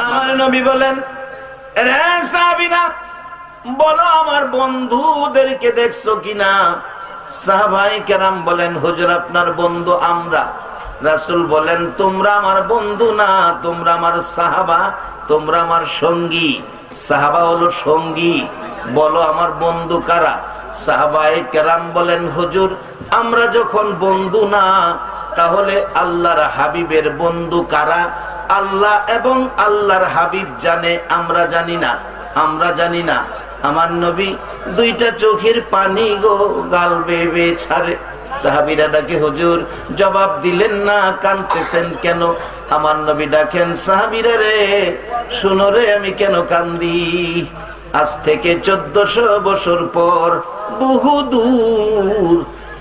আমার নবী বলেন, রে সাহাবীরা বলো আমার বন্ধুদেরকে দেখছো কিনা? সাহাবায়ে কেরাম বলেন, হুজুর আপনার বন্ধু আমরা। রাসূল বলেন, তোমরা আমার বন্ধু না, তোমরা আমার সাহাবা, তোমরা আমার সঙ্গী। সাহাবা হলো সঙ্গী, বলো আমার বন্ধু কারা? সাহাবায়ে কেরাম বলেন, হুজুর আমরা যখন বন্ধু না, তাহলে আল্লাহর হাবিবের বন্ধু কারা? আল্লাহ এবং আল্লাহর হাবিব জানে, আমরা জানি না, আমরা জানি না। আমার নবী দুইটা চোখের পানি গো গাল বেয়ে ছাড়ে। সাহাবীরা ডাকে, হুজুর জবাব দিলেন না, কাঁদতেছেন কেন? আমার নবী ডাকেন, সাহাবীরা রে শুনো রে, আমি কেন কান্দি? আজ থেকে 1400 বছর পর বহু দূর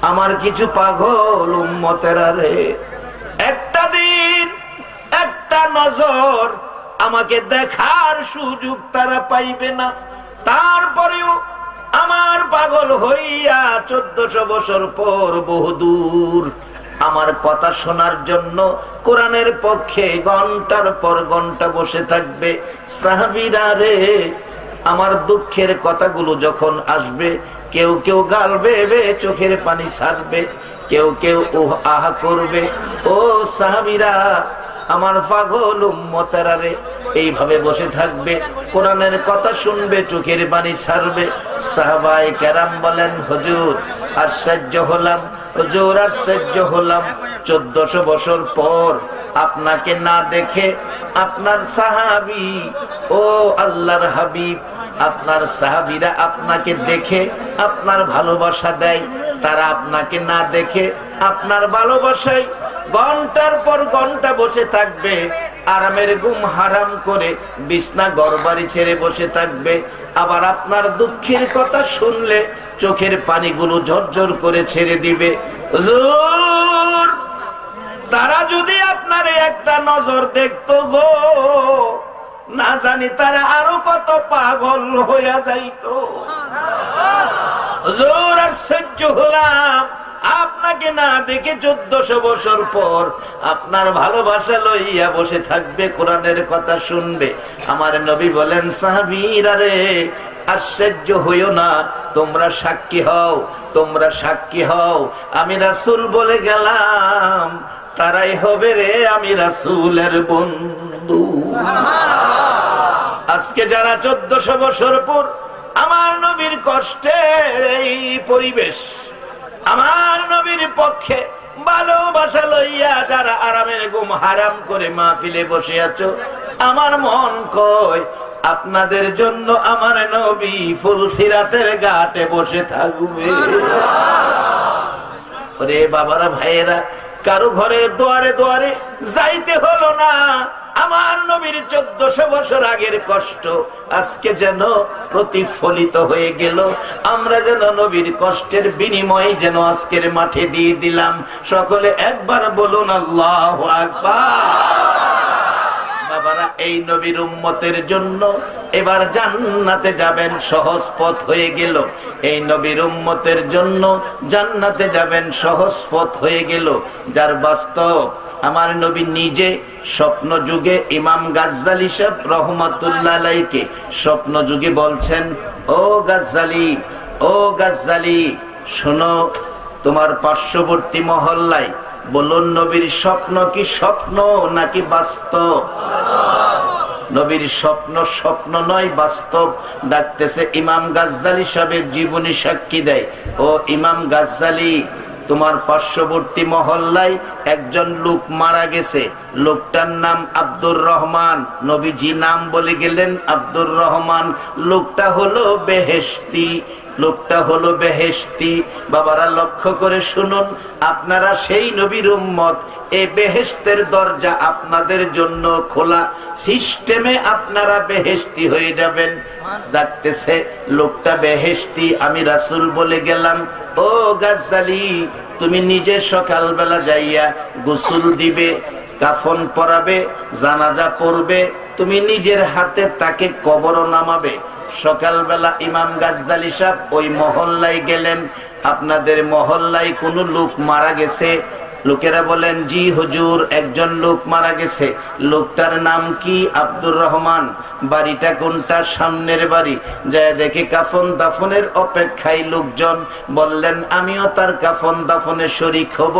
আমার কিছু পাগল উম্মতেরা রে একটা দিন একটা নজর আমাকে দেখার সুযোগ তারা পাইবে না। তারপরেও আমার পাগল হইয়া 1400 বছর পর বহুদূর আমার কথা শোনার জন্য কোরআনের পক্ষে ঘন্টার পর ঘন্টা বসে থাকবে। সাহাবীরা রে আমার দুঃখের কথাগুলো যখন আসবে, কেউ কেউ গাল বেয়ে চোখের পানি ছাড়বে, কেউ কেউ আহা করবে। ও সাহাবীরা আমার পাগল উম্মতেরা রে এইভাবে বসে থাকবে, কোরআনের কথা শুনবে, চোখের পানি ছাড়বে। সাহাবায়ে কেরাম বলেন, হুজুর আশ্চর্য হলাম, হুজুর আশ্চর্য হলাম, 1400 বছর পর আপনাকে না দেখে আপনার সাহাবী ও আল্লাহর হাবিব, আপনার সাহাবীরা আপনাকে দেখে আপনার ভালোবাসা দেয়, তারা আপনাকে না দেখে আপনার ভালোবাসায় ঘন্টার পর ঘন্টা বসে থাকবে, আরামের ঘুম হারাম করে বিছনা ঘরবাড়ি ছেড়ে বসে থাকবে। আবার আপনার দুঃখের কথা শুনলে চোখের পানিগুলো ঝরঝর করে ছেড়ে দিবে। হুজুর তারা যদি আপনার একটা নজর দেখতো গো, না জানি তারা আরো কত পাগল হইয়া যাইতো। হুজুর আশ্চর্য হলাম, আপনাকে না দেখে 1400 বছর পর আপনার ভালোবাসা লইয়া বসে থাকবে, কোরআনের কথা শুনবে। আমার নবী বলেন, সাহাবীরা রে আশ্চর্য হইও না, তোমরা সাক্ষী হও, তোমরা সাক্ষী হও, আমি রাসূল বলে গেলাম, তারাই হবে রে আমি রাসূলের বন্ধু। আজকে যারা 1400 বছর পর আমার নবীর কষ্টের এই পরিবেশ, আমার নবীর পক্ষে ভালোবাসা লইয়া যারা আরামের ঘুম হারাম করে মাহফিলে বসে আছো, আমার মন কয় আপনাদের জন্য আমার নবী ফুলসিরাতের ঘাটে বসে থাকবে। ওরে বাবারা ভাইয়েরা, কারো ঘরের দুয়ারে দুয়ারে যাইতে হলো না। আমার নবীর 1400 বছর আগের কষ্ট আজকে যেন প্রতিফলিত হয়ে গেল। আমরা যেন নবীর কষ্টের বিনিময়ে যেন আজকের মাঠে দিয়ে দিলাম। সকলে একবার বলুন আল্লাহু আকবার। বাবারা, এই নবীর উম্মতের জন্য এবার জান্নাতে যাবেন সহজ পথ হয়ে গেল। এই নবীর উম্মতের জন্য জান্নাতে যাবেন সহজ পথ হয়ে গেল। যার বাস্তব আমার নবী নিজে স্বপ্ন যুগে ইমাম গাজ্জালী সাহেব রহমাতুল্লাহ আলাইহিকে স্বপ্ন যুগে বলছেন, ও গাজ্জালী, ও গাজ্জালী শোনো, তোমার পার্শ্ববর্তী মহল্লায় বলুন নবীর স্বপ্ন কি স্বপ্ন নাকি বাস্তব? নবীর স্বপ্ন স্বপ্ন নয়, বাস্তব। ডাকতেছে ইমাম গাজ্জালী সাহেবের জীবনী সাক্ষী দেয়, ও ইমাম গাজ্জালী, তোমার পার্শ্ববর্তী মহল্লায় একজন লোক মারা গেছে, লোকটার নাম আব্দুর রহমান। নবীজি নাম বলে গেলেন আব্দুর রহমান। লোকটা হলো বেহেশতি, লোকটা হলো বেহেশতি। বাবারা লক্ষ্য করে শুনুন, আপনারা সেই নবীর উম্মত, এই বেহেশতের দরজা আপনাদের জন্য খোলা, সিস্টেমে আপনারা বেহেশতি হয়ে যাবেন। ডাকতেছে লোকটা বেহেশতি, আমি রাসূল বলে গেলাম, ও গাজ্জালী, তুমি নিজে সকালবেলা যাইয়া গোসল দিবে, কাফন পরাবে, জানাজা পড়বে, তুমি নিজের হাতে তাকে কবর নামাবে। সকালবেলা ইমাম গাজ্জালী সাহেব ওই মহল্লায় গেলেন। আপনাদের মহল্লায় কোনো লোক মারা গেছে, লোকেরা বলেন, জি হুজুর, একজন লোক মারা গেছে। লোকটার নাম কি? আব্দুর রহমান। বাড়িটা কোনটা? সামনের বাড়ি। যায় দেখে কাফন দাফনের অপেক্ষায় লোকজন। বললেন, আমিও তার কাফন দাফনে শরীক হব।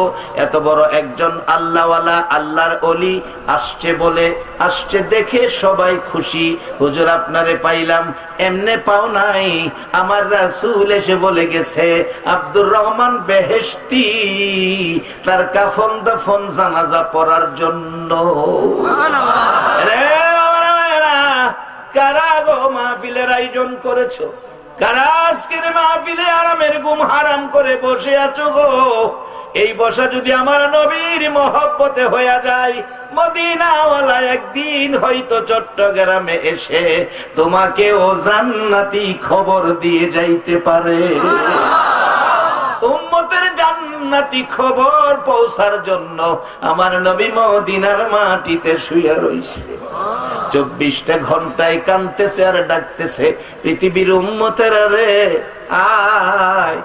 এত বড় একজন আল্লাহওয়ালা, আল্লাহর ওলি আসছে বলে, আসছে দেখে সবাই খুশি। হুজুর, আপনারে পাইলাম। এমনে পাও নাই, আমার রাসূল এসে বলে গেছে আব্দুর রহমান বেহেশতি, তার কাফন দাফন জানাজা পড়ার জন্য। কারা গো মাহফিলের আয়োজন করেছো? কারা আজকের মাহফিলে আরামের ঘুম হারাম করে বসে আছো গো? এই বসা যদি আমার নবীর মহব্বতে হয়ে যায়, মদিনাওয়ালা একদিন হয়তো চট্টগ্রামে এসে তোমাকে ও জান্নাতি খবর দিয়ে যাইতে পারে। উম্মতের জান্নাতি খবর পৌঁছার জন্য আমার নবী মদিনার মাটিতে শুয়ে রইছে। 24টা ঘন্টায় কাঁদতেছে আর ডাকতেছে, পৃথিবীর উম্মতেরা রে আয়,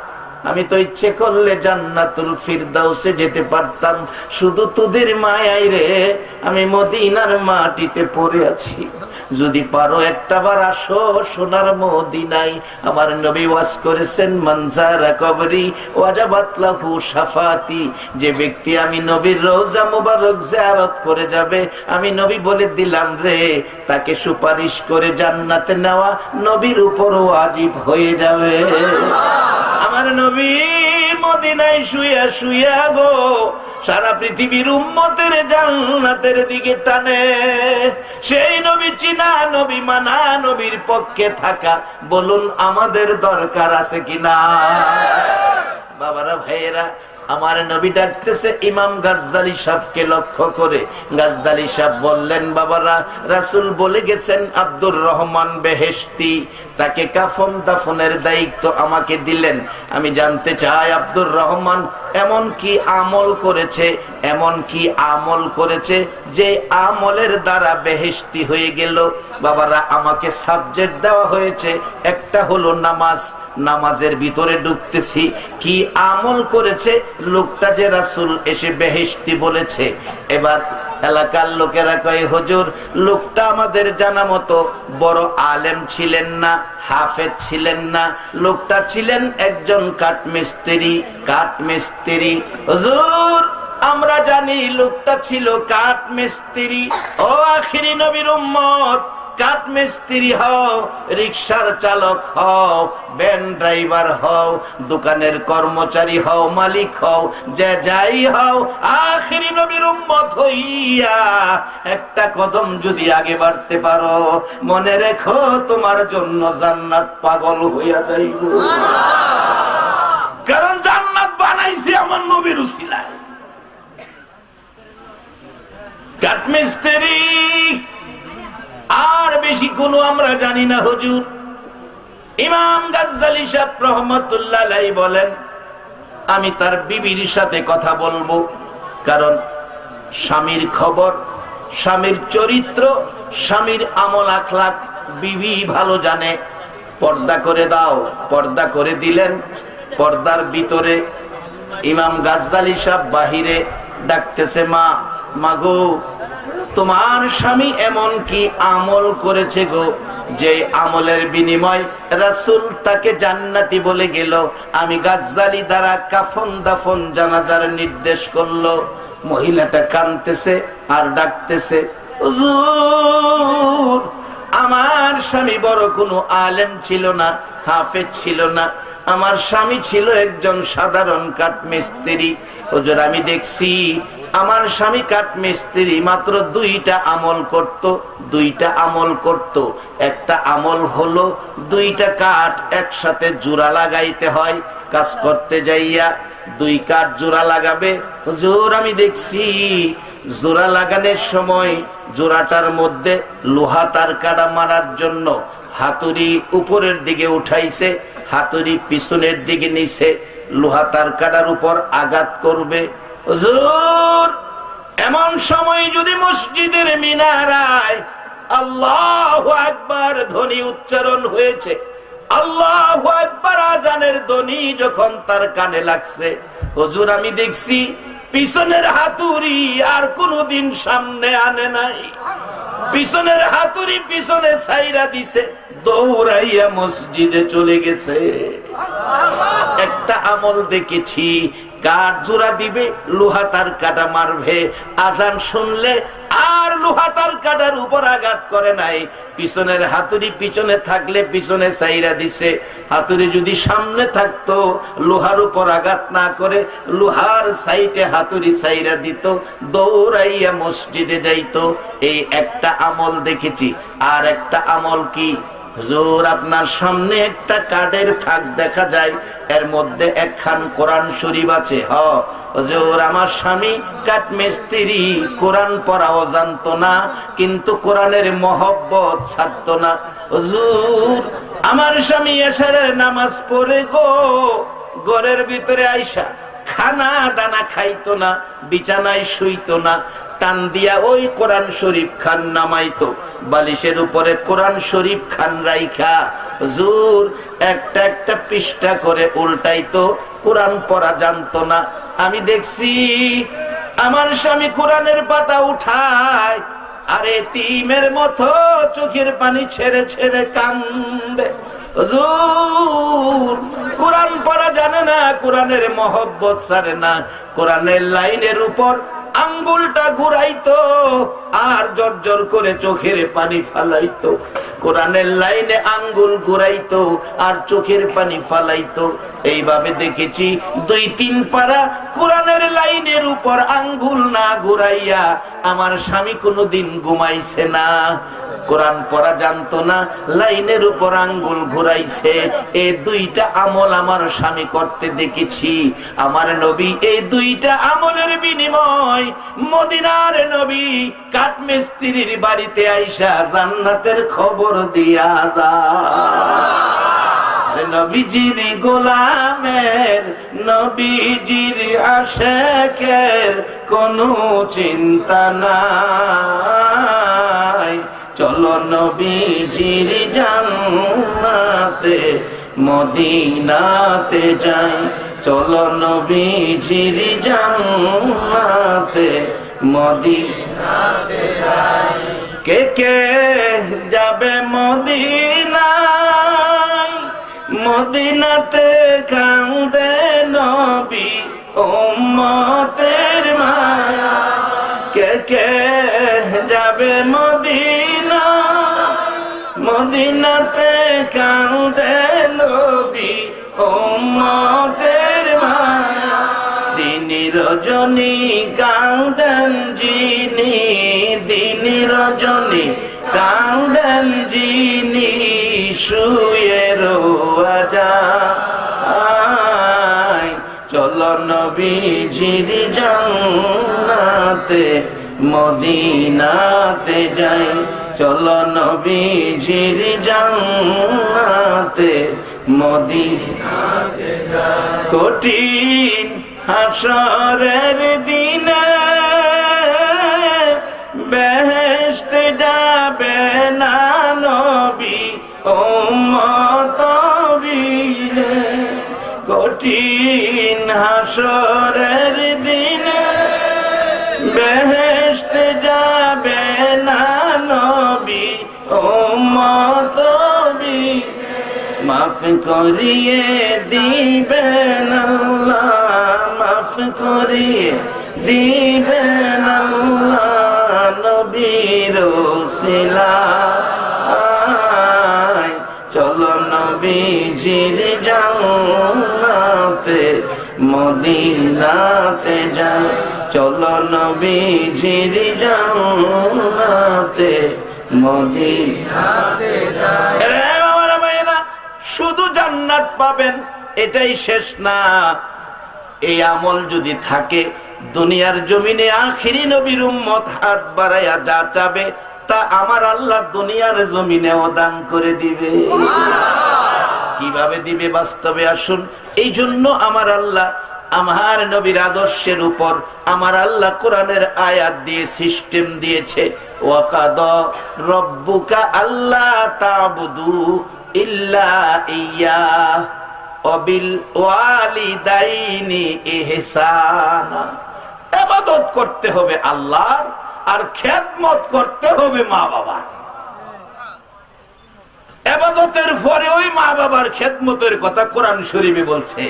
আমি তো ইচ্ছে করলে জান্নাতুল ফিরদাউসে যেতে পারতাম, শুধু তোদের মায়াই রে আমি মদিনার মাটিতে পড়ে আছি। যদি পারো একটাবার আসো সোনার মদিনায়। আমার নবী ওয়াজ করেছেন, মানজারা কবরি ওয়াজাবাত লাহু শাফাতি, যে ব্যক্তি আমি নবীর রওজা মুবারক জিয়ারত করে যাবে, আমি নবী বলে দিলাম রে, তাকে সুপারিশ করে জান্নাতে নেওয়া নবীর উপর ওয়াজিব হয়ে যাবে। আমার নবী মদিনায় শুয়ে শুয়ে গো সারা পৃথিবীর উম্মতের জান্নাতের দিকে টানে। সেই নবী চিনা, নবী মানা, নবীর পক্ষে থাকা, বলুন আমাদের দরকার আছে কিনা? বাবারা, ভাইয়েরা, আমার নবী ডাকতেছে ইমাম গাজ্জালি সাহেবকে লক্ষ্য করে। গাজ্জালি সাহেব বললেন, বাবারা, রাসূল বলে গেছেন আব্দুর রহমান বেহেশতি, তাকে কাফন দাফনের দায়িত্ব আমাকে দিলেন। আমি জানতে চাই আব্দুর রহমান এমন কি আমল করেছে, এমন কি আমল করেছে যে আমলের দ্বারা বেহেশতি হয়ে গেল? বাবারা, আমাকে সাবজেক্ট দেওয়া হয়েছে, একটা হলো নামাজ। নামাজের ভিতরে ঢুকতেছি, কি আমল করেছে লোকটা যে রাসূল এসে বেহেশতি বলেছে? এবার এলাকার লোকেরা কয়, হুজুর, লোকটা আমাদের জানা মতো বড় আলেম ছিলেন না, হাফেজ ছিলেন না, লোকটা ছিলেন একজন কাঠমিস্ত্রি। কাঠমিস্ত্রি হুজুর, আমরা জানি লোকটা ছিল কাঠমিস্ত্রি। ও আখিরি নবীর উম্মত, কাঠমিস্ত্রি হও, রিকশার চালক হও, ভ্যান ড্রাইভার হও, দোকানের কর্মচারী হও, মালিক হও, যে যাই হও, আখিরি নবীর উম্মত হইয়া একটা কদম যদি আগে বাড়তে পারো, মনে রেখো তোমার জন্য জান্নাত পাগল হইয়া যাইব। কারণ জান্নাত বানাইছে আমার নবীর উসিলায়। কাঠমিস্ত্রি আর বেশি কোনো আমরা জানি না হুজুর। ইমাম গাজ্জালি সাহেব রহমাতুল্লাহ আলাইহি বলেন, আমি তার বিবির সাথে কথা বলবো, কারণ স্বামীর খবর, স্বামীর চরিত্র, স্বামীর আমল আখলাক বিবি ভালো জানে। পর্দা করে দাও, পর্দা করে দিলেন। পর্দার ভিতরে ইমাম গাজ্জালি সাহেব বাহিরে ডাকতেছে, মা, মাগো, তোমার স্বামী এমন কি আমল করেছে গো, যে আমলের বিনিময় রাসূল তাকে জান্নাতি বলে গেল। আমি গাজ্জালি দ্বারা কাফন দাফন জানাজার নির্দেশ করলো। মহিলাটা কাঁদতেছে আর ডাকতেছে, হুজুর, আমার স্বামী বড় কোনো আলেম ছিল না, হাফেজ ছিল না, আমার স্বামী ছিল একজন সাধারণ কাঠমিস্ত্রি। হুজুর, আমি দেখছি আমার স্বামী কাঠমিস্ত্রি মাত্র দুইটা আমল করত। দুইটা আমল করত। একটা আমল হলো দুইটা কাঠ একসাথে জোড়া লাগাইতে হয়। কাজ করতে যাইয়া দুই কাঠ জোড়া লাগাবে। হুজুর, আমি দেখছি জোড়া লাগানোর সময় জোড়াটার মধ্যে লোহা তার কাটা মারার জন্য হাতুড়ি উপরের দিকে উঠাইছে, হাতুড়ি পিছনের দিকে নিছে, লোহা তার কাটার উপর আঘাত করবে। হুজুর, এমন সময় যদি মসজিদের মিনারায় আল্লাহু আকবার ধ্বনি উচ্চারণ হয়েছে, আল্লাহু আকবার আযানের ধ্বনি যখন তার কানে লাগছে, হুজুর, আমি দেখছি পিছনের হাতুড়ি আর কোনদিন সামনে আনে নাই। পিছনের হাতুড়ি পিছনে ছাইরা দিছে, দৌড়াইয়া মসজিদে চলে গেছে। একটা আমল দেখেছি, কাঠ জোড়া দিবে, লোহা তার কাটা মারবে, আজান শুনলে আর লোহা তার কাটার উপর আঘাত করে নাই। পিছনের হাতুড়ি পিছনে থাকলে পিছনে ছাইরা দিছে, হাতুড়ি যদি সামনে থাকতো লোহার উপর আঘাত না করে লোহার সাইডে হাতুড়ি ছাইরা দিত, দৌড়াইয়া মসজিদে যাইতো। এই একটা আমল দেখেছি। আর একটা আমল কি, হুজুর আপনার সামনে একটা কাঠের থাক দেখা যায়, এর মধ্যে একখান কোরআন শরীফ আছে। হুজুর আমার স্বামী কাঠ মিস্ত্রি, কোরআন পড়াও জানতো না, কিন্তু কোরআনের মহব্বত ছাড়তো না। হুজুর আমার স্বামী এশারের নামাজ পড়ে গো ঘরের ভিতরে আইসা খানা দানা খাইতো না, বিছানায় শুইতো না, টান দিয়া ওই কোরআন শরীফ খান নামাইতো, বালিশের উপরে কোরআন শরীফ খান রাইখা হুজুর একটা একটা পৃষ্ঠা করে উল্টাইতো, কোরআন পড়া জানতো না। আমি দেখছি আমার স্বামী কোরআনের পাতা উঠায় আর এতিমের মতো চোখের পানি ছেড়ে ছেড়ে কান্দে। হুজুর কোরআন পড়া জানে না, কোরআনের মহব্বত ছাড়ে না, কোরআনের লাইনের উপর আঙ্গুলটা ঘুরাইতো আর জর্জর করে চোখের পানি ফালাইতো। কোরআনের লাইনে আঙ্গুল ঘুরাইতো আর চোখের পানি ফালাইতো। এইভাবে দেখেছি 2-3 পারা কোরআনের লাইনের উপর আঙ্গুল না ঘুরাইয়া আমার স্বামী কোনোদিন ঘুমাইছে না। কোরআন পড়া জানতো না, লাইনের উপর আঙ্গুল ঘুরাইছে। এই 2টা আমল আমার স্বামী করতে দেখেছি। আমার নবী এই 2টা আমলের বিনিময় মদিনার নবী কাঠ মিস্ত্রির বাড়িতে আইসা জান্নাতের খবর দিয়া যায়। নবীজির গোলামের, নবীজির আশেকের কোনো চিন্তা নাই। চলো নবীজির জান্নাতে মদিনাতে যাই, চলো নবীজির জান্নাতে মদিনাতে যাই। কে কে যাবে মদিনায়, মদিনাতে কান্দে নবী উম্মতের মায়া। কে কে যাবে মদিনা, মদিনাতে কান্দে নবী উম্মতের মায়া। দিন রজনী কান্দেন যিনি, দিন রজনী কান্দেন যিনি, শুয়ে রোয়া যায়। চলো নবীজির জান্নাতে মদিনাতে যাই, চলো নবীজির জান্নাতে মদিনাতে যাই। কঠিন হাসরের দিনে বেহেশতে যাবে না নবী উম্মত বিলে। কঠিন হাসরের দিনে বেহেশতে যাবে না নবী উম্মত বিলে। মাফ করিয়ে দিবেন আল্লাহ, মাফ করিয়ে দিবেন আল্লাহ নবীর ওসিলায়। চলো নবীজির জান্নাতে মদিনাতে যাই, চলো নবীজির জান্নাতে মদিনাতে যাই। শুধু জান্নাত পাবেন এটাই শেষ না। এই আমল যদি থাকে দুনিয়ার জমিনে আখিরি নবীর উম্মত হাত বাড়াইয়া যা চাবে তা আমার আল্লাহ দুনিয়ার জমিনেও দান করে দিবে। কিভাবে দিবে বাস্তবে আসুন। এই জন্য আমার আল্লাহ আমার নবীর আদর্শের উপর আমার আল্লাহ কোরআনের আয়াত দিয়ে সিস্টেম দিয়েছে। ওয়াকাদা রব্বুকা আল্লা তা'বুদু ইল্লা ইয়্যা ওয়া বিল ওয়ালিদাইনি ইহসানা। ইবাদত করতে হবে আল্লাহর, আর খেদমত করতে হবে মা বাবার। ইবাদতের পরে ওই মা বাবার খেদমতের কথা কোরআন শরীফে বলছে।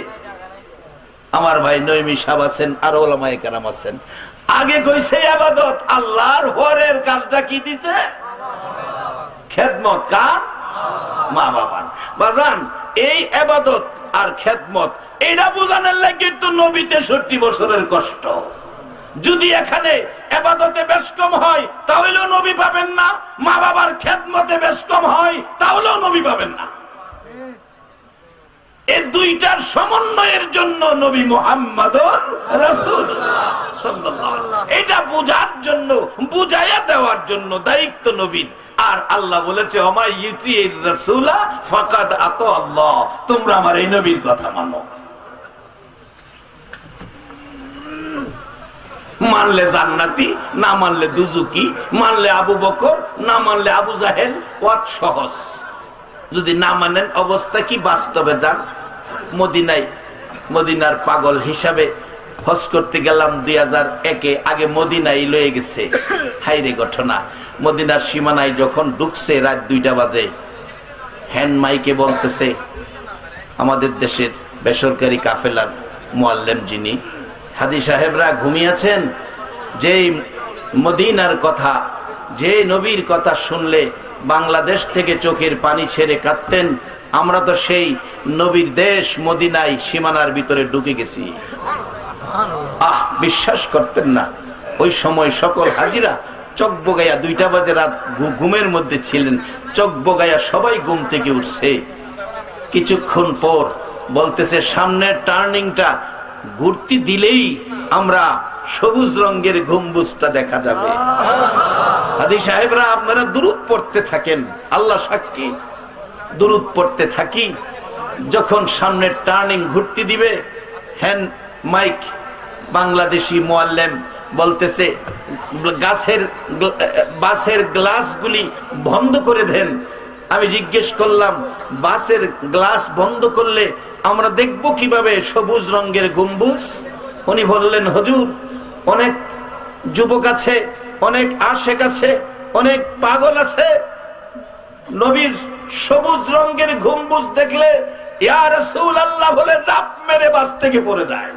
আমার ভাই নঈমী সাহেব আছেন, আর ওলামায়ে কেরাম আছেন। আগে কইছে ইবাদত আল্লাহর, পরের কাজটা কি দিছে? খেদমত কার? মা বাবার। বাজান, এই ইবাদত আর খেদমত এটা বোঝানোর লাগে তো নবী 63 বছরের কষ্ট। যদি এখানে ইবাদতে বেশ কম হয় তাহলেও নবী পাবেন না, মা বাবার খেদমতে বেশ কম হয় তাহলেও নবী পাবেন না। এই দুইটার সমন্বয়ের জন্য নবী মুহাম্মদুর রাসূলুল্লাহ সাল্লাল্লাহু আলাইহি ওয়াসাল্লাম, এটা বোঝার জন্য, বুঝাইয়া দেওয়ার জন্য দায়িত্ব নবীর। আর আল্লাহ বলেছে ওমা ইউতির রাসূলা ফাকাদ আতা আল্লাহ, তোমরা আমার এই নবীর কথা মানো। মানলে জান্নাতি, না মানলে দুজুকি, মানলে আবু বকর, না মানলে আবু জাহেল। ওয়াত সহজ। যদি না মানেন অবস্থা কি? বাস্তবে যান মদিনায়। মদিনার পাগল হিসাবে হজ করতে গেলাম 2001-এ। আগে মদিনায় লয়ে গেছে। হাইরে ঘটনা, মদিনার সীমানায় যখন ঢুকছে রাত 2টা বাজে, হ্যান্ড মাইকে বলতেছে আমাদের দেশের বেসরকারি কাফেলার মুআল্লিম যিনি, হাজী সাহেবরা ঘুমিয়েছেন। যেই মদিনার কথা, যে নবীর কথা শুনলে বাংলাদেশ থেকে চোখের পানি ছেড়ে কাঁদতেন, আমরা তো সেই নবীর দেশ মদিনায় সীমানার ভিতরে ঢুকে গেছি। বিশ্বাস করতেন না। ওই সময় সকল হাজিরা চোখ বগাইয়া 2টা বাজে রাত ঘুমের মধ্যে ছিলেন। চোখ বগাইয়া সবাই ঘুম থেকে উঠছে। কিছুক্ষণ পর বলতেছে সামনের টার্নিংটা ঘুরতে দিলেই আমরা সবুজ রঙের গম্বুজটা দেখা যাবে। হাজী সাহেবরা আপনারা দুরূদ পড়তে থাকেন, আল্লাহ সাক্ষী, দুরূদ পড়তে থাকি। যখন সামনের টার্নিং ঘুরতে দিবে, হ্যান্ড মাইক বাংলাদেশি মুআল্লিম বলতেছে বাসের গ্লাসগুলি বন্ধ করে দেন। আমি জিজ্ঞেস করলাম বাসের গ্লাস বন্ধ করলে আমরা দেখব কিভাবে সবুজ রঙের গম্বুজ? উনি বললেন হুজুর, অনেক যুবক আছে, অনেক আশেক আছে, অনেক পাগল আছে, নবীর সবুজ রঙের গম্বুজ দেখলে ইয়া রাসূলুল্লাহ বলে চাপ মেরে বাস থেকে পড়ে যায়।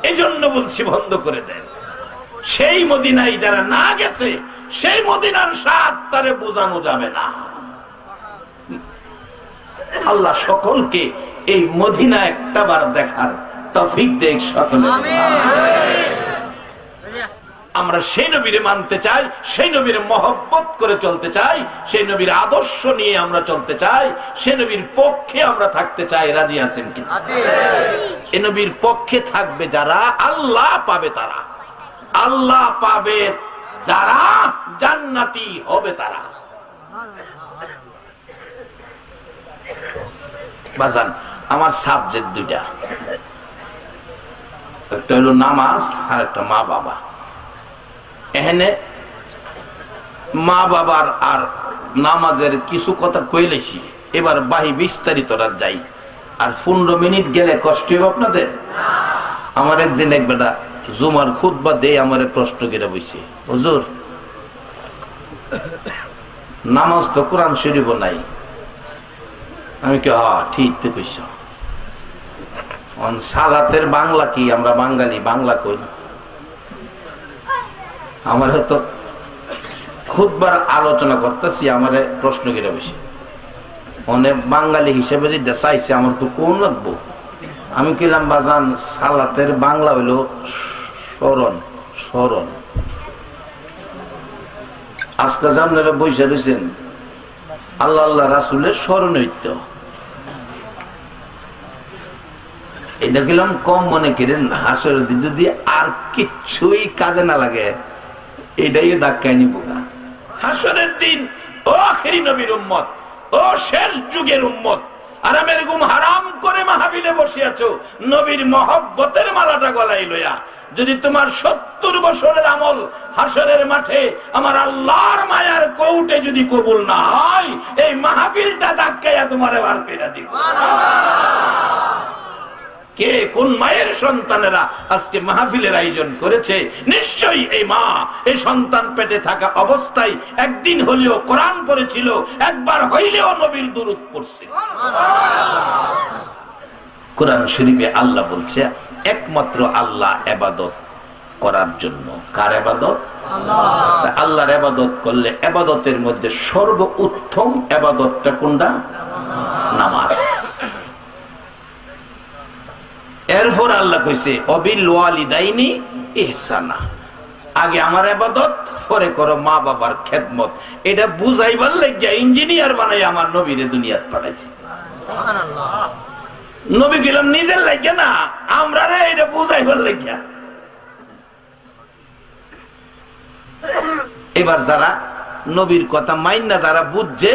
এই জন্য বলছি বন্ধ করে দেন। সেই মদিনায় যারা না গেছে, সেই মদিনার স্বাদ তারে বোঝানো যাবে না। আল্লাহ সকলকে এই মদিনা একটাবার দেখার তৌফিক দেখ সকলে। আমরা সেই নবীরে মানতে চাই, সেই নবীর মহব্বত করে চলতে চাই, সেই নবীর আদর্শ নিয়ে আমরা চলতে চাই, সেই নবীর পক্ষে আমরা থাকতে চাই। রাজি আছেন কি? এই নবীর পক্ষে থাকবে যারা, আল্লাহ পাবে তারা। আল্লাহ পাবে যারা, জান্নাতি হবে তারা। বাজান, আমার সাবজেক্ট 2টা, একটা হলো নামাজ আর একটা মা বাবা। এখানে মা বাবার আর নামাজের কিছু কথা কইলেছি, এবার বাহি বিস্তারিত যাই। আর 15 মিনিট গেলে কষ্ট হবে আপনাদের। আমার একদিন এক বেটা জুমার খুতবা দিয়ে আমার প্রশ্ন করে বইছে, হুজুর নামাজ তো কোরআন শরীফ নাই। আমি কি ঠিক তো কইছ, সালাতের বাংলা কি? আমরা বাঙালি, বাংলা কই। আমার হয়তো খুতবার আলোচনা করতেছি, আমার প্রশ্ন করে বসে অনেক বাঙালি হিসেবে যে চাইছে আমার তো কোন লাগবো। আমি কইলাম বাজান, সালাতের বাংলা হইল স্মরণ। স্মরণ আজকে আপনারা বসে রয়েছেন আল্লাহ আল্লাহ রাসূলের স্মরণ হইত। এটা গেলাম কম মনে করেন। হাসর যদি আর কিছুই কাজে না লাগে, এটাই ধাক্কায় নিব। হাসরের দিন ও আখেরি নবীর উম্মত, ও শেষ যুগের উম্মত, আরামের ঘুম হারাম করে মাহফিলে বসে আছো, নবীর মহব্বতের মালাটা গলায় লইয়া। যদি তোমার 70 বছরের আমল হাসরের মাঠে আমার আল্লাহর মায়ার কৌটে যদি কবুল না হয়, এই মাহফিলটা ধাক্কাইয়া তোমার বার পেরা দিব। কে কোন মায়ের সন্তানেরা আজকে মাহফিলের আয়োজন করেছে, নিশ্চয়ই এই মা এই সন্তান পেটে থাকা অবস্থায় একদিন হলেও কোরআন পড়েছিল, একবার হইলেও নবীর দুরূদ পড়ছে। কোরআন শরীফে আল্লাহ বলছে একমাত্র আল্লাহ ইবাদত করার জন্য। কার ইবাদত? আল্লাহর ইবাদত করলে ইবাদতের মধ্যে সর্বোত্তম ইবাদতটা কোনটা? নামাজ। এরপর আল্লাহ কইছে অবিল ওয়ালিদাইনি ইহসানা, আগে আমার ইবাদত, পরে করো মা বাবার খেদমত। এটা বুঝাইবার লাগিয়া ইঞ্জিনিয়ার বানাই আমার নবীরে দুনিয়াত পাঠাইছে। সুবহানাল্লাহ। নবী গেলাম নিজের লাগিয়া না, আমরা রে এটা বুঝাইবার লাগিয়া। এবার যারা নবীর কথা মাইন্না যারা বুঝছে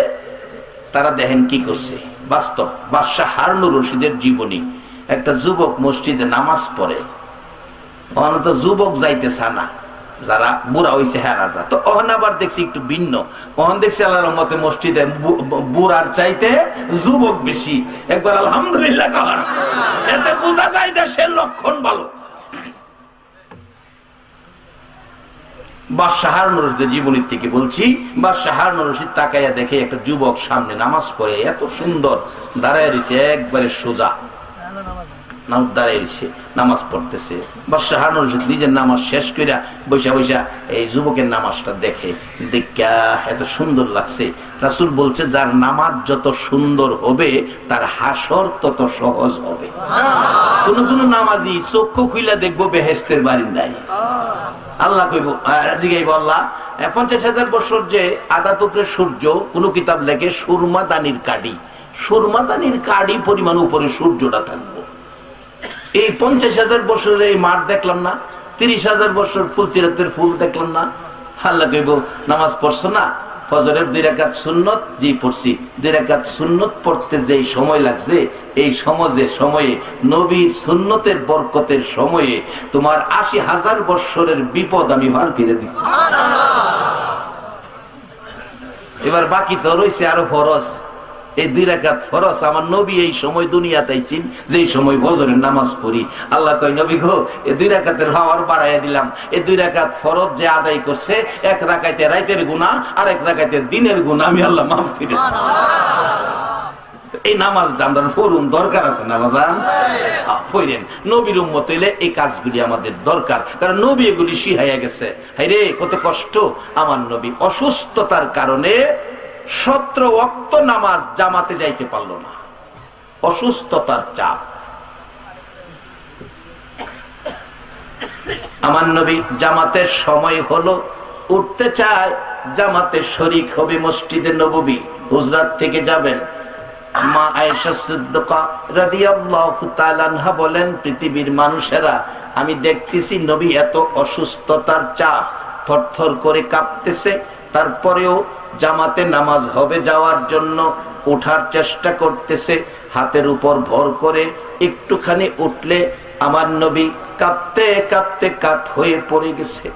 তারা দেখেন কি করছে। বাস্তব বাদশাহ হারুনুর রশিদের জীবনী। একটা যুবক মসজিদে নামাজ পড়ে, অনত যুবক যাইতেছে না, যারা বুড়া হয়েছে হ্যাঁ রাজা। তো অহন আবার দেখছি একটু ভিন্ন, অহন দেখছি আল্লাহর রহমতে মসজিদে বুড়ার চাইতে যুবক বেশি। একবার আলহামদুলিল্লাহ কর, এতে বোঝা যায় সে লক্ষণ ভালো। বাদশাহ হারুনুর রশিদের জীবনী থেকে বলছি। বাদশাহ হারুনুর রশিদ তাকাইয়া দেখে একটা যুবক সামনে নামাজ পড়ে, এত সুন্দর দাঁড়ায় রয়েছে, একবারে সোজা দাঁড়ায় রয়েছে, নামাজ পড়তেছে। বাদশাহ হারুনুর রশিদ নিজের নামাজ শেষ কইরা বৈশা বৈশা এই যুবকের নামাজটা দেখে, দেখা এত সুন্দর লাগছে। রাসূল বলছে যার নামাজ যত সুন্দর হবে তার হাসর তত সহজ হবে। কোন কোন নামাজি চক্ষু খুইলা দেখবো বেহেশতের বারিন্দায়। আল্লাহ কইব জিগাইব আল্লাহ 50,000 বছর যে আদাত উপরে সূর্য, কোন কিতাব লেখে সুরমা দানির কাডি, সুরমা দানির কাডি পরিমাণ উপরে সূর্যটা থাকবো। এই 50,000 বছরের এই মাঠ দেখলাম না, 30,000 বছর ফুলচিরাতের ফুল দেখলাম না। আল্লাহ কইব নামাজ পড়ছো না, ফজরের 2 রাকাত সুন্নত, জি পড়ছি। 2 রাকাত সুন্নত পড়তে যেই সময় লাগছে, এই সময়ে নবীর সুন্নতের বরকতের সময়ে তোমার 80,000 বছরের বিপদ আমি ভার ফিরে দিচ্ছি। এবার বাকি তো রয়েছে আরো ফরজ। এই 2 রাকাত ফরজ আমার নবী এই সময় দুনিয়াতে আইছেন, যেই সময় ফজরের নামাজ পড়ি। আল্লাহ কয় নবী গো, এই 2 রাকাতের পাওয়ার বাড়াইয়া দিলাম। এই 2 রাকাত ফরজ যে আদায় করছে, 1 রাকাতে রাতের গুনাহ আর 1 রাকাতে দিনের গুনাহ আমি আল্লাহ মাফ করে দিই। এই নামাজটা আমরা পড়ুন, দরকার আছে না বাজান? পড়েন। নবীর উম্মত হইলে এই কাজগুলি আমাদের দরকার, কারণ নবী এগুলি শিখাইয়া গেছে। হায় রে কত কষ্ট। আমার নবী অসুস্থতার কারণে 17 ওয়াক্ত নামাজ জামাতে যাইতে পারল না, অসুস্থতার চাপ। আমার নবী জামাতের সময় হলো, উঠতে চায়, জামাতে শরীক হবে মসজিদে নববী, হুজরাত থেকে যাবেন। মা আয়েশা সিদ্দিকা রাদিয়াল্লাহু তাআলা আনহা বলেন, পৃথিবীর মানুষেরা আমি দেখতেছি নবী এত অসুস্থতার চাপ, থরথর করে কাঁপতেছে, তারপরেও জামাতে নামাজ হবে যাওয়ার জন্য ওঠার চেষ্টা করতেছে। হাতের উপর ভর করে একটুখানি উঠলে আমার নবী কাঁপতে কাঁপতে কাত হয়ে পড়ে গেছে।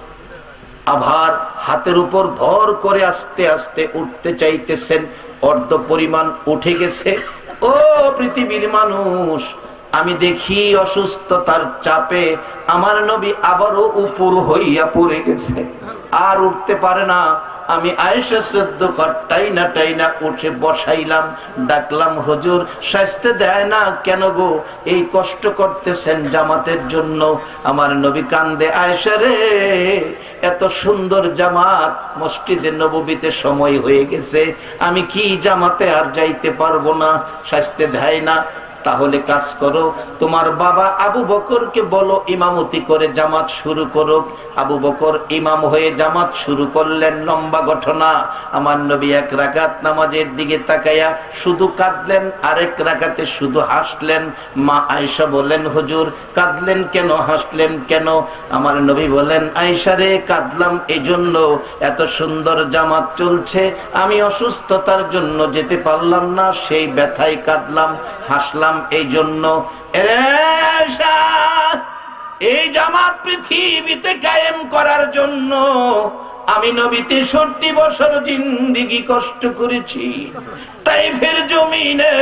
আবার হাতের উপর ভর করে আস্তে আস্তে উঠতে চাইতেছেন, অর্ধ পরিমাণ উঠে গেছে। ও পৃথিবীর মানুষ, আমি দেখি অসুস্থতার চাপে আমার নবী আবারও উপর হইয়া পড়ে গেছে, আর উঠতে পারে না। আমি আয়েশা সিদ্দিকা টাইনা টাইনা উঠে বসাইলাম, ডাকলাম হুজুর শাস্তি দেয় না কেন গো, এই কষ্ট করতেছেন জামাতের জন্য। আমার নবী কান্দে, আয়েশা রে এত সুন্দর জামাত, মসজিদে নববীতে সময় হয়ে গেছে, আমি কি জামাতে আর যাইতে পারবো না, শাস্তি দেয় না। তাহলে কাজ করো, তোমার বাবা আবু বকরকে বলো ইমামতি করে জামাত শুরু করুক। আবু বকর ইমাম হয়ে জামাত শুরু করলেন। লম্বা ঘটনা। আমার নবী 1 রাকাত নামাজের দিকে তাকায়া শুধু কাঁদলেন, আরেক রাকাতে শুধু হাসলেন। মা আয়েশা বলেন, হুজুর কাঁদলেন কেন, হাসলেন কেন? আমার নবী বলেন, আয়েশা রে কাঁদলাম এই জন্য, এত সুন্দর জামাত চলছে, আমি অসুস্থতার জন্য যেতে পারলাম না, সেই ব্যথায় কাঁদলাম, হাসলাম এই জন্য। এই জামাত পৃথিবীতে কায়েম করার জন্য আমি নবী 63 বছর জিন্দেগি কষ্ট করেছি। তাইফের জমিনে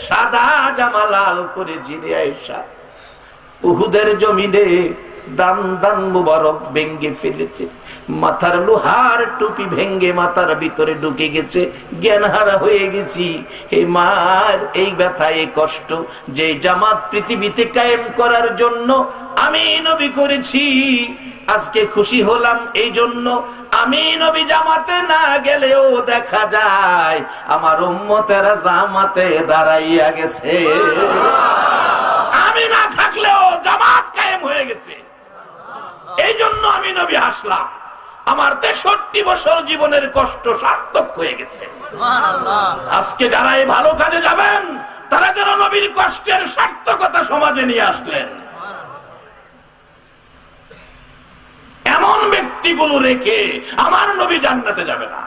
সাদা জামা লাল করেছি রে আয়েশা। উহুদের জমিনে দান দান মুবারক ভেঙ্গে ফেলেছে, মাথার লোহার টুপি ভেঙ্গে মাথার ভিতরে ঢুকে গেছে, জ্ঞানহারা হয়ে গেছি। হে মার, এই ব্যথা, এই কষ্ট যে জামাত পৃথিবীতে কায়েম করার জন্য আমি নবী করেছি, আজকে খুশি হলাম এই জন্য। আমি নবী জামাতে না গেলেও দেখা যায় আমার উম্মতেরা জামাতে দাঁড়াইয়া গেছে। আমি না থাকলেও জামাত কায়েম হয়ে গেছে, এই জন্য আমি নবী হাসলাম। আমার 63 বছর জীবনের কষ্ট সার্থক হয়ে গেছে। আজকে যারা এই ভালো কাজে যাবেন তারা যেন নবীর কষ্টের সার্থকতা সমাজে নিয়ে আসলেন। এমন ব্যক্তিগুলো রেখে আমার নবী জান্নাতে যাবে না।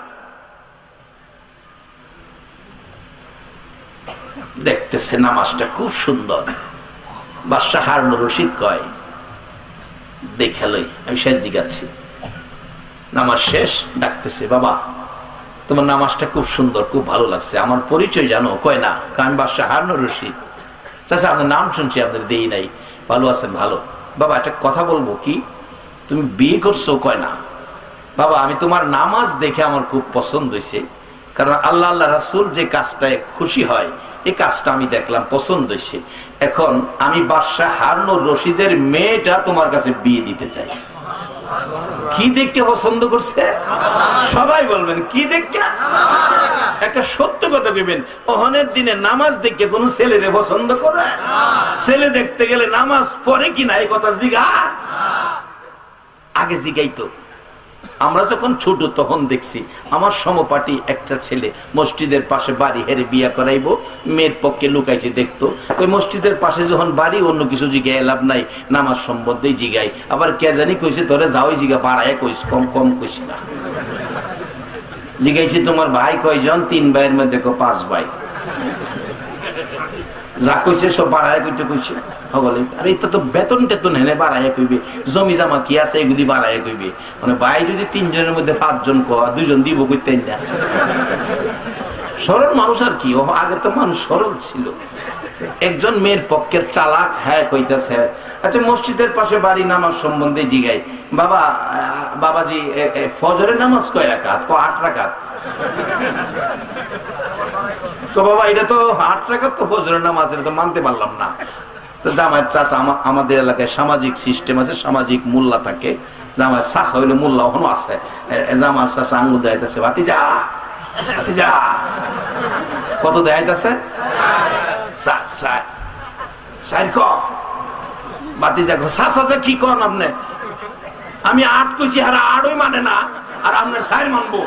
দেখতেছে নামাজটা খুব সুন্দর। বাদশাহ হারুনুর রশিদ কয়, দেখালই আমি শেষ জিগাচ্ছি। নামাজ শেষ, ডাকতেছে, বাবা তোমার নামাজটা খুব সুন্দর, খুব ভালো লাগছে, আমার পরিচয় জানো? কয় না। আমি বাদশাহ হারুনুর রশিদ। চাচা আপনার নাম শুনছি, আপনার দেই নাই, ভালো আছেন? ভালো। বাবা একটা কথা বলবো, কি তুমি বিয়ে করছো? কয় না। বাবা আমি তোমার নামাজ দেখে আমার খুব পছন্দ হয়েছে, কারণ আল্লাহ আল্লাহ রাসূল যে কাজটায় খুশি হয় এই কাজটা আমি দেখলাম, পছন্দ হয়েছে। এখন আমি বাদশাহ হারুনুর রশিদের মেয়েটা তোমার কাছে বিয়ে দিতে চাই। কি দেখে পছন্দ করছে? সবাই বলবেন কি দেখে? একটা সত্য কথা কইবেন, ওহনের দিনে নামাজ দেখে কোন ছেলেরে পছন্দ করে? ছেলে দেখতে গেলে নামাজ পড়ে কিনা এই কথা জিগা, আগে জিগাইতো। আমরা যখন ছোট তখন দেখছি আমার সমপাটি একটা ছেলে মসজিদের পাশে বাড়ি হেরে বিয়া করাইবো, মেয়ের পক্ষে লুকাইছে দেখতো। ওই মসজিদের পাশে যখন বাড়ি, অন্য কিছু জিগাই লাভ নাই, নামাজ সম্বন্ধে জিগাই। আবার কে জানি কইছে তোরে যাওই জিগা, বাড়ায় কইস, কম কম কইস না। জিগাইছি তোমার ভাই কয়জন? 3 ভাইয়ের মধ্যে 5 ভাই। যা কইছে সব বাড়ায় কইতে কইছে। বলে আরে এটা তো বেতন টেতন হেনে বাড়াইয়া কইবে, জমি জামা কি আছে এগুলি বাড়াইয়া কইবে। মানে ভাই যদি 3 জনের মধ্যে 5 জন কয়, 2 জন দিব কইতে না। সরল মানুষ আর কি, আগে তো মানুষ সরল ছিল। একজন মেয়ের পক্ষের চালাক, হ্যাঁ কইতাছে, আচ্ছা মসজিদের পাশে বাড়ি, নামাজ সম্বন্ধে জিগাই। বাবা বাবাজি ফজরের নামাজ কয় রাকাত? 8 রাকাত। তো বাবা এটা তো 8 রাকাত তো ফজরের নামাজ, এটা তো মানতে পারলাম না। তো জামাইয়ের চাচা, আমাদের এলাকায় সামাজিক সিস্টেম আছে, সামাজিক মোল্লা থাকে। জামাইয়ের চাচা হইলে মোল্লা এখনো আছে। জামাইয়ের চাচা আঙ্গুল দেখাইতেছে, ভাতিজা ভাতিজা। কত দেখাইতেছে? 4 ক ভাতিজা। চাচা কি কন আপনি? আমি 8 কইছি, আর 8ই মানে না, আর আপনার 4 মানবো?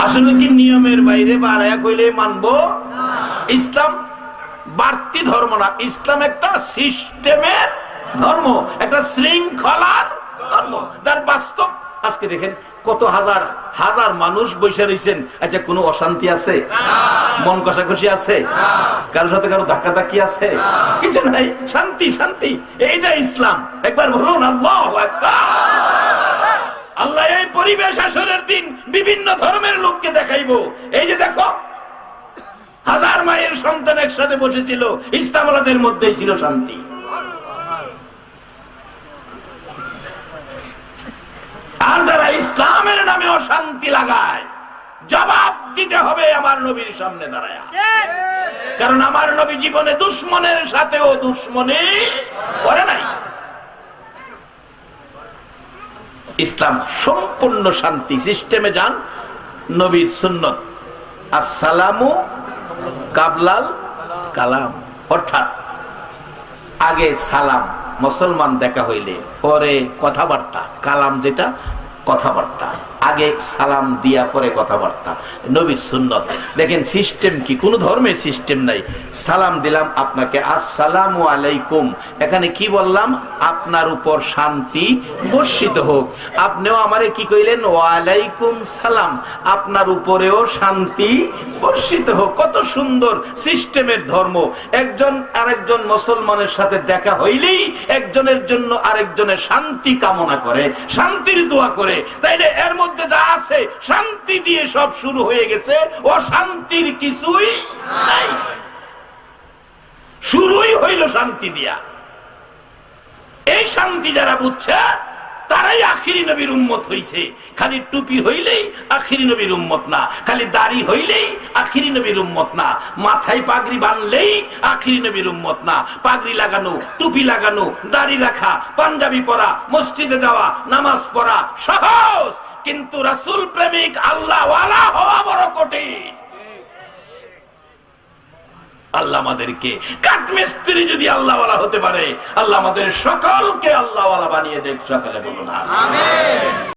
আসলে কি নিয়মের বাইরে বাড়ায়া কইলে মানবো? ইসলাম বাড়তি ধর্ম না, ইসলাম একটা সিস্টেমের ধর্ম, একটা শৃঙ্খলার ধর্ম, যার বাস্তব। আজকে দেখেন কত হাজার হাজার মানুষ বসে রয়েছেন, আচ্ছা কোনো অশান্তি আছে? মন কষাকষি আছে? কারোর সাথে কারো ধাক্কা ধাক্কি আছে? কিছু নাই, শান্তি শান্তি। এইটা ইসলাম। একবার বলুন আল্লাহু আকবার। আল্লাহ এই পরিবেশ আসরের দিন বিভিন্ন ধর্মের লোককে দেখাইবো। এই যে দেখো, 1000 মায়ের সন্তান একসাথে বসেছিল, ইসলামওয়ালাদের মধ্যেই ছিল শান্তি। আর যারা ইসলামের নামে অশান্তি লাগায়, জবাব দিতে হবে আমার নবীর সামনে দাঁড়ায়। কারণ আমার নবী জীবনে দুশ্মনের সাথেও দুশ্মনী করে নাই। ইসলাম সম্পূর্ণ শান্তি সিস্টেমে যান। নবীর সুন্নত আসসালামু কাবলাল কালাম, অর্থাৎ আগে সালাম মুসলমান দেখা হইলে, পরে কথাবার্তা। কালাম যেটা কথাবার্তা, আগে সালাম দিয়া পরে কথাবার্তা, নবীর সুন্নত। দেখেন সিস্টেম কি, কোন ধর্মের সিস্টেম নাই। সালাম দিলাম আপনাকে, আসসালামু আলাইকুম। এখানে কি বললাম? আপনার উপর শান্তি বর্ষিত হোক। আপনিও আমারে কি কইলেন? ওয়ালাইকুম সালাম, আপনার উপরেও শান্তি বর্ষিত হোক। কত সুন্দর সিস্টেমের ধর্ম। একজন আরেকজন মুসলমানের সাথে দেখা হইলেই একজনের জন্য আরেকজনের শান্তি কামনা করে, শান্তির দোয়া করে। তাইলে এর মধ্যে যা আছে শান্তি দিয়ে সব শুরু হয়ে গেছে, অশান্তির কিছুই নাই। শুরুই হইল শান্তি দিয়া। এই শান্তি যারা বুঝছে তারাই আখিরি নবীর উম্মত হইছে। খালি টুপি হইলেই আখিরি নবীর উম্মত না, খালি দাড়ি হইলেই আখিরি নবীর উম্মত না, মাথায় পাগড়ি বানলেই আখিরি নবীর উম্মত না। পাগড়ি লাগানো, টুপি লাগানো, দাড়ি রাখা, পাঞ্জাবি পরা, মসজিদে যাওয়া, নামাজ পড়া সহজ, কিন্তু রাসূল প্রেমিক আল্লাহ ওয়ালা হওয়া বড় কঠিন। আল্লাহ আমাদেরকে কাঠমিস্ত্রি যদি আল্লাহ ওয়ালা হতে পারে, আল্লাহ আমাদের সকলকে আল্লাহ ওয়ালা বানিয়ে দেখ। সকালে বলুন আমিন।